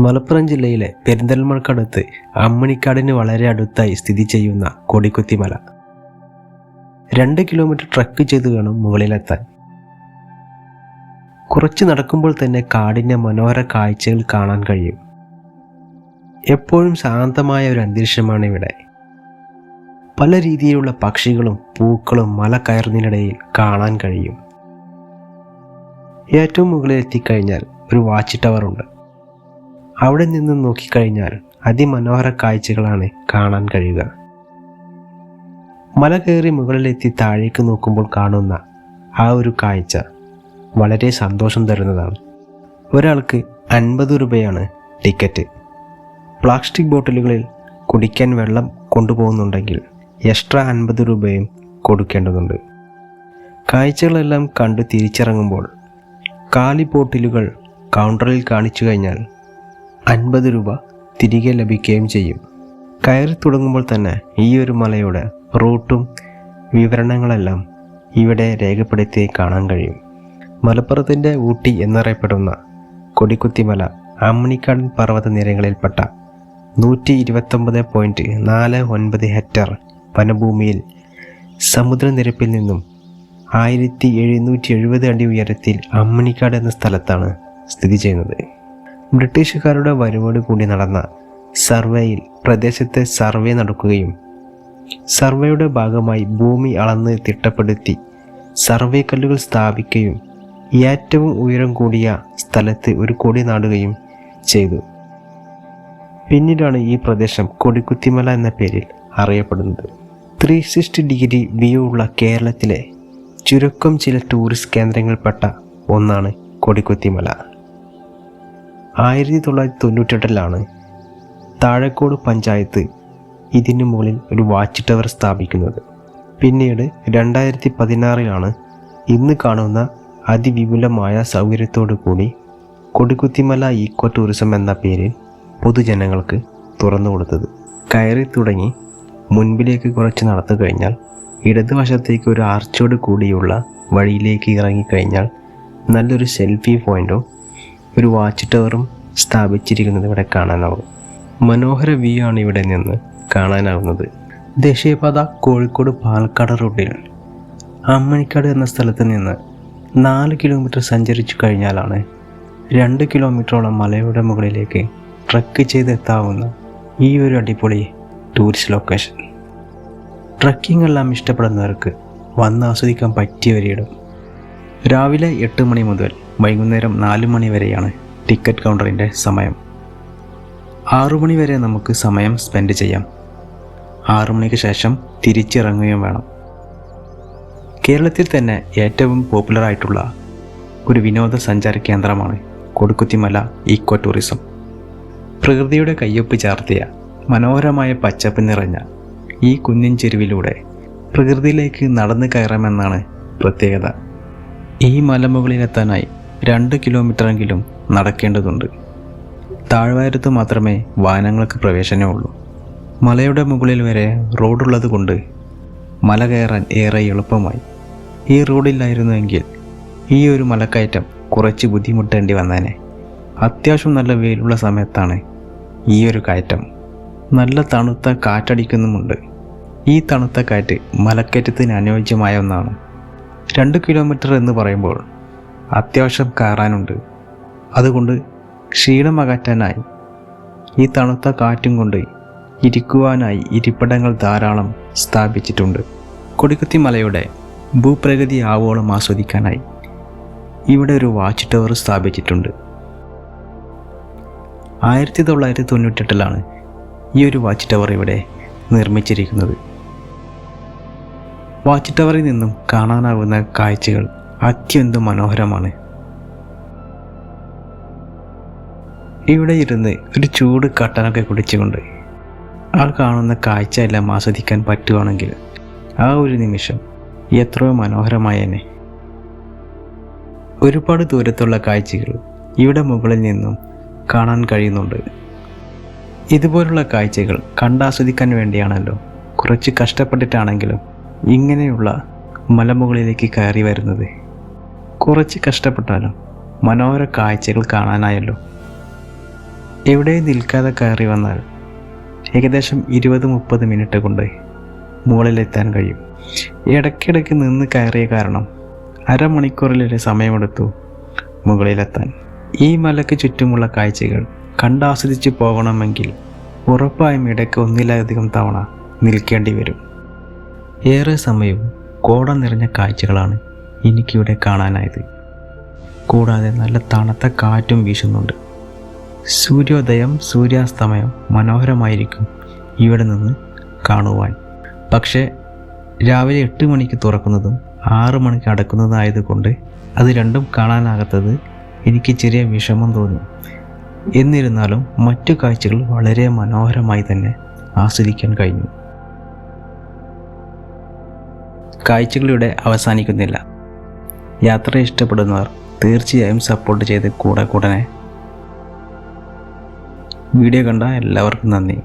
മലപ്പുറം ജില്ലയിലെ പെരിന്തൽമണ്ണക്കടുത്ത് അമ്മണിക്കാടിന് വളരെ അടുത്തായി സ്ഥിതി ചെയ്യുന്ന കൊടിക്കുത്തിമല. 2 കിലോമീറ്റർ ട്രക്ക് ചെയ്ത് വേണം മുകളിലെത്താൻ. കുറച്ച് നടക്കുമ്പോൾ തന്നെ കാടിൻ്റെ മനോഹര കാഴ്ചകൾ കാണാൻ കഴിയും. എപ്പോഴും ശാന്തമായ ഒരു അന്തരീക്ഷമാണ് ഇവിടെ. പല രീതിയിലുള്ള പക്ഷികളും പൂക്കളും മല കയറുന്നതിനിടയിൽ കാണാൻ കഴിയും. ഏറ്റവും മുകളിൽ എത്തിക്കഴിഞ്ഞാൽ ഒരു വാച്ച് ടവർ ഉണ്ട്. അവിടെ നിന്ന് നോക്കിക്കഴിഞ്ഞാൽ അതിമനോഹര കാഴ്ചകളാണ് കാണാൻ കഴിയുക. മല കയറി മുകളിലെത്തി താഴേക്ക് നോക്കുമ്പോൾ കാണുന്ന ആ ഒരു കാഴ്ച വളരെ സന്തോഷം തരുന്നതാണ്. ഒരാൾക്ക് 50 രൂപയാണ് ടിക്കറ്റ്. പ്ലാസ്റ്റിക് ബോട്ടിലുകളിൽ കുടിക്കാൻ വെള്ളം കൊണ്ടുപോകുന്നുണ്ടെങ്കിൽ എക്സ്ട്രാ 50 രൂപയും കൊടുക്കേണ്ടതുണ്ട്. കാഴ്ചകളെല്ലാം കണ്ടു തിരിച്ചിറങ്ങുമ്പോൾ കാലി ബോട്ടിലുകൾ കൗണ്ടറിൽ കാണിച്ചു കഴിഞ്ഞാൽ 50 രൂപ തിരികെ ലഭിക്കുകയും ചെയ്യും. കയറി തുടങ്ങുമ്പോൾ തന്നെ ഈ ഒരു മലയുടെ റൂട്ടും വിവരണങ്ങളെല്ലാം ഇവിടെ രേഖപ്പെടുത്തി കാണാൻ കഴിയും. മലപ്പുറത്തിൻ്റെ ഊട്ടി എന്നറിയപ്പെടുന്ന കൊടിക്കുത്തിമല അമ്മണിക്കാടൻ പർവ്വത നിരകളിൽപ്പെട്ട 129.49 ഹെക്ടർ വനഭൂമിയിൽ സമുദ്രനിരപ്പിൽ നിന്നും 1770 അടി ഉയരത്തിൽ അമ്മണിക്കാട് എന്ന സ്ഥലത്താണ് സ്ഥിതി ചെയ്യുന്നത്. ബ്രിട്ടീഷുകാരുടെ വരവോട് കൂടി നടന്ന സർവേയിൽ പ്രദേശത്തെ സർവേ നടക്കുകയും സർവേയുടെ ഭാഗമായി ഭൂമി അളന്ന് തിട്ടപ്പെടുത്തി സർവേ കല്ലുകൾ സ്ഥാപിക്കുകയും ഏറ്റവും ഉയരം കൂടിയ സ്ഥലത്ത് ഒരു കൊടി നാടുകയും ചെയ്തു. പിന്നീടാണ് ഈ പ്രദേശം കൊടിക്കുത്തിമല എന്ന പേരിൽ അറിയപ്പെടുന്നത്. 360 ഡിഗ്രി വ്യൂ ഉള്ള കേരളത്തിലെ ചുരുക്കം ചില ടൂറിസ്റ്റ് കേന്ദ്രങ്ങളിൽപ്പെട്ട ഒന്നാണ് കൊടിക്കുത്തിമല. 1998 താഴക്കോട് പഞ്ചായത്ത് ഇതിനു മുകളിൽ ഒരു വാച്ച് ടവർ സ്ഥാപിക്കുന്നത്. പിന്നീട് 2016 ഇന്ന് കാണുന്ന അതിവിപുലമായ സൗകര്യത്തോടു കൂടി കൊടിക്കുത്തിമല ഈക്കോ ടൂറിസം എന്ന പേരിൽ പൊതുജനങ്ങൾക്ക് തുറന്നു കൊടുത്തത്. കയറി തുടങ്ങി മുൻപിലേക്ക് കുറച്ച് നടന്നു കഴിഞ്ഞാൽ ഇടതുവശത്തേക്ക് ഒരു ആർച്ചോട് കൂടിയുള്ള വഴിയിലേക്ക് ഇറങ്ങിക്കഴിഞ്ഞാൽ നല്ലൊരു സെൽഫി പോയിന്റും ഒരു വാച്ച് ടവറും സ്ഥാപിച്ചിരിക്കുന്നത് ഇവിടെ കാണാനാവും. മനോഹര വ്യൂ ആണ് ഇവിടെ നിന്ന് കാണാനാവുന്നത്. ദേശീയപാത കോഴിക്കോട് പാലക്കാട് റൂട്ടിൽ അമ്മണിക്കാട് എന്ന സ്ഥലത്ത് നിന്ന് 4 കിലോമീറ്റർ സഞ്ചരിച്ചു കഴിഞ്ഞാലാണ് 2 കിലോമീറ്ററോളം മലയുടെ മുകളിലേക്ക് ട്രക്ക് ചെയ്തെത്താവുന്ന ഈ ഒരു അടിപൊളി ടൂറിസ്റ്റ് ലൊക്കേഷൻ. ട്രക്കിംഗ് എല്ലാം ഇഷ്ടപ്പെടുന്നവർക്ക് വന്ന് ആസ്വദിക്കാൻ പറ്റിയ ഒരിടം. രാവിലെ 8 മണി മുതൽ വൈകുന്നേരം 4 മണി വരെയാണ് ടിക്കറ്റ് കൗണ്ടറിൻ്റെ സമയം. 6 മണി വരെ നമുക്ക് സമയം സ്പെൻഡ് ചെയ്യാം. 6 മണിക്ക് ശേഷം തിരിച്ചിറങ്ങുകയും വേണം. കേരളത്തിൽ തന്നെ ഏറ്റവും പോപ്പുലറായിട്ടുള്ള ഒരു വിനോദസഞ്ചാര കേന്ദ്രമാണ് കൊടിക്കുത്തിമല ഈക്കോ ടൂറിസം. പ്രകൃതിയുടെ കയ്യൊപ്പ് ചാർത്തിയ മനോഹരമായ പച്ചപ്പ് നിറഞ്ഞ ഈ കുന്നിൻ ചെരുവിലൂടെ പ്രകൃതിയിലേക്ക് നടന്നു കയറാമെന്നാണ് പ്രത്യേകത. ഈ മലമുകളിലെത്താനായി 2 കിലോമീറ്ററെങ്കിലും നടക്കേണ്ടതുണ്ട്. താഴ്വാരത്ത് മാത്രമേ വാഹനങ്ങൾക്ക് പ്രവേശനമുള്ളൂ. മലയുടെ മുകളിൽ വരെ റോഡുള്ളത് കൊണ്ട് മല കയറാൻ ഏറെ എളുപ്പമായി. ഈ റോഡില്ലായിരുന്നുവെങ്കിൽ ഈ ഒരു മലക്കയറ്റം കുറച്ച് ബുദ്ധിമുട്ടേണ്ടി വന്നേനെ. അത്യാവശ്യം നല്ല വെയിലുള്ള സമയത്താണ് ഈ ഒരു കയറ്റം. നല്ല തണുത്ത കാറ്റടിക്കുന്നുമുണ്ട്. ഈ തണുത്ത കാറ്റ് മലക്കയറ്റത്തിന് അനുയോജ്യമായ ഒന്നാണ്. 2 കിലോമീറ്റർ എന്ന് പറയുമ്പോൾ അത്യാവശ്യം കയറാനുണ്ട്. അതുകൊണ്ട് ക്ഷീണം അകറ്റാനായി ഈ തണുത്ത കാറ്റും കൊണ്ട് ഇരിക്കുവാനായി ഇരിപ്പിടങ്ങൾ ധാരാളം സ്ഥാപിച്ചിട്ടുണ്ട്. കൊടിക്കുത്തിമലയുടെ ഭൂപ്രകൃതി ആവോളം ആസ്വദിക്കാനായി ഇവിടെ ഒരു വാച്ച് ടവർ സ്ഥാപിച്ചിട്ടുണ്ട്. 1998 ഈ ഒരു വാച്ച് ടവർ ഇവിടെ നിർമ്മിച്ചിരിക്കുന്നത്. വാച്ച് ടവറിൽ നിന്നും കാണാനാവുന്ന കാഴ്ചകൾ അത്യന്തം മനോഹരമാണ്. ഇവിടെ ഇരുന്ന് ഒരു ചൂട് കട്ടനൊക്കെ കുടിച്ചുകൊണ്ട് ആ കാണുന്ന കാഴ്ച എല്ലാം ആസ്വദിക്കാൻ പറ്റുവാണെങ്കിൽ ആ ഒരു നിമിഷം എത്രയോ മനോഹരമായേനെ. ഒരുപാട് ദൂരത്തുള്ള കാഴ്ചകൾ ഇവിടെ മുകളിൽ നിന്നും കാണാൻ കഴിയുന്നുണ്ട്. ഇതുപോലുള്ള കാഴ്ചകൾ കണ്ടാസ്വദിക്കാൻ വേണ്ടിയാണല്ലോ കുറച്ച് കഷ്ടപ്പെട്ടിട്ടാണെങ്കിലും ഇങ്ങനെയുള്ള മലമുകളിലേക്ക് കയറി വരുന്നത്. കുറച്ച് കഷ്ടപ്പെട്ടാലും മനോഹര കാഴ്ചകൾ കാണാനായല്ലോ. എവിടെ നിൽക്കാതെ കയറി വന്നാൽ ഏകദേശം 20-30 മിനിറ്റ് കൊണ്ട് മുകളിലെത്താൻ കഴിയും. ഇടയ്ക്കിടയ്ക്ക് നിന്ന് കയറിയ കാരണം അരമണിക്കൂറിലേറെ സമയമെടുത്തു മുകളിലെത്താൻ. ഈ മലയ്ക്ക് ചുറ്റുമുള്ള കാഴ്ചകൾ കണ്ടാസ്വദിച്ച് പോകണമെങ്കിൽ ഉറപ്പായും ഇടയ്ക്ക് ഒന്നിലധികം തവണ നിൽക്കേണ്ടി വരും. ഏറെ സമയവും കോട നിറഞ്ഞ കാഴ്ചകളാണ് എനിക്കിവിടെ കാണാനായത്. കൂടാതെ നല്ല തണുത്ത കാറ്റും വീശുന്നുണ്ട്. സൂര്യോദയം സൂര്യാസ്തമയം മനോഹരമായിരിക്കും ഇവിടെ നിന്ന് കാണുവാൻ. പക്ഷേ രാവിലെ 8 മണിക്ക് തുറക്കുന്നതും 6 മണിക്ക് അടക്കുന്നതായതുകൊണ്ട് അത് രണ്ടും കാണാനാകാത്തത് എനിക്ക് ചെറിയ വിഷമം തോന്നി. എന്നിരുന്നാലും മറ്റു കാഴ്ചകൾ വളരെ മനോഹരമായി തന്നെ ആസ്വദിക്കാൻ കഴിഞ്ഞു. കാഴ്ചകളിവിടെ അവസാനിക്കുന്നില്ല. യാത്ര ഇഷ്ടപ്പെടുന്നവർ തീർച്ചയായും സപ്പോർട്ട് ചെയ്ത് കൂടെ വീഡിയോ കണ്ട എല്ലാവർക്കും നന്ദി.